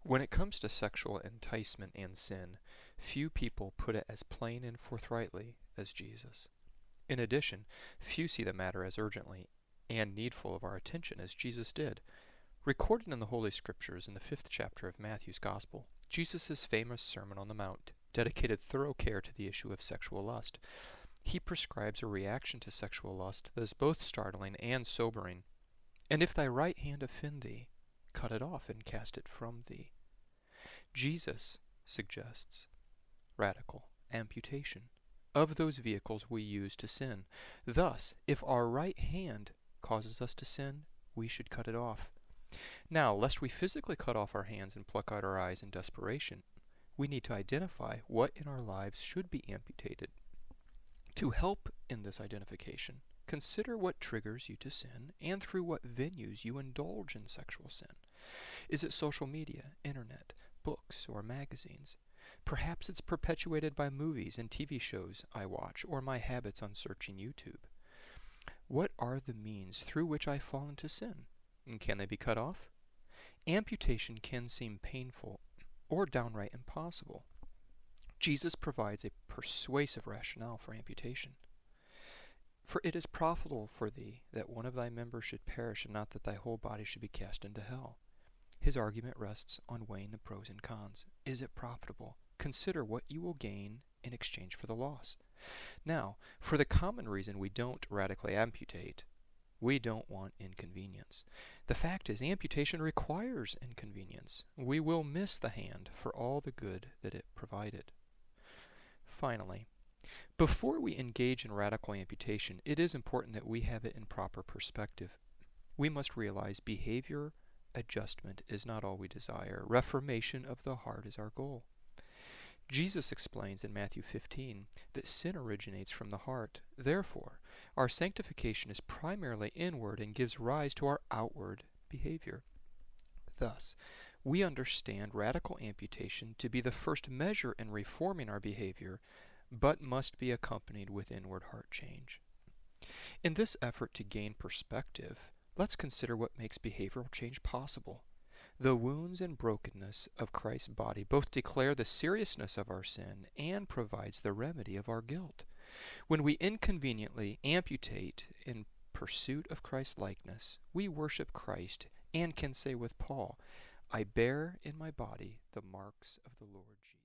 When it comes to sexual enticement and sin, few people put it as plain and forthrightly as Jesus. In addition, few see the matter as urgently and needful of our attention as Jesus did. Recorded in the Holy Scriptures in the 5th chapter of Matthew's Gospel, Jesus' famous Sermon on the Mount dedicated thorough care to the issue of sexual lust. He prescribes a reaction to sexual lust that is both startling and sobering. And if thy right hand offend thee, cut it off and cast it from thee. Jesus suggests radical amputation of those vehicles we use to sin. Thus, if our right hand causes us to sin, we should cut it off. Now, lest we physically cut off our hands and pluck out our eyes in desperation, we need to identify what in our lives should be amputated. To help in this identification, consider what triggers you to sin and through what venues you indulge in sexual sin. Is it social media, internet, books, or magazines? Perhaps it's perpetuated by movies and TV shows I watch or my habits on searching YouTube. What are the means through which I fall into sin? And can they be cut off? Amputation can seem painful or downright impossible. Jesus provides a persuasive rationale for amputation. For it is profitable for thee that one of thy members should perish, and not that thy whole body should be cast into hell. His argument rests on weighing the pros and cons. Is it profitable? Consider what you will gain in exchange for the loss. Now, for the common reason we don't radically amputate, we don't want inconvenience. The fact is, amputation requires inconvenience. We will miss the hand for all the good that it provided. Finally, before we engage in radical amputation, it is important that we have it in proper perspective. We must realize behavior adjustment is not all we desire. Reformation of the heart is our goal. Jesus explains in Matthew 15 that sin originates from the heart. Therefore, our sanctification is primarily inward and gives rise to our outward behavior. Thus, we understand radical amputation to be the first measure in reforming our behavior, but must be accompanied with inward heart change. In this effort to gain perspective, let's consider what makes behavioral change possible. The wounds and brokenness of Christ's body both declare the seriousness of our sin and provides the remedy of our guilt. When we inconveniently amputate in pursuit of Christ's likeness, we worship Christ and can say with Paul, I bear in my body the marks of the Lord Jesus.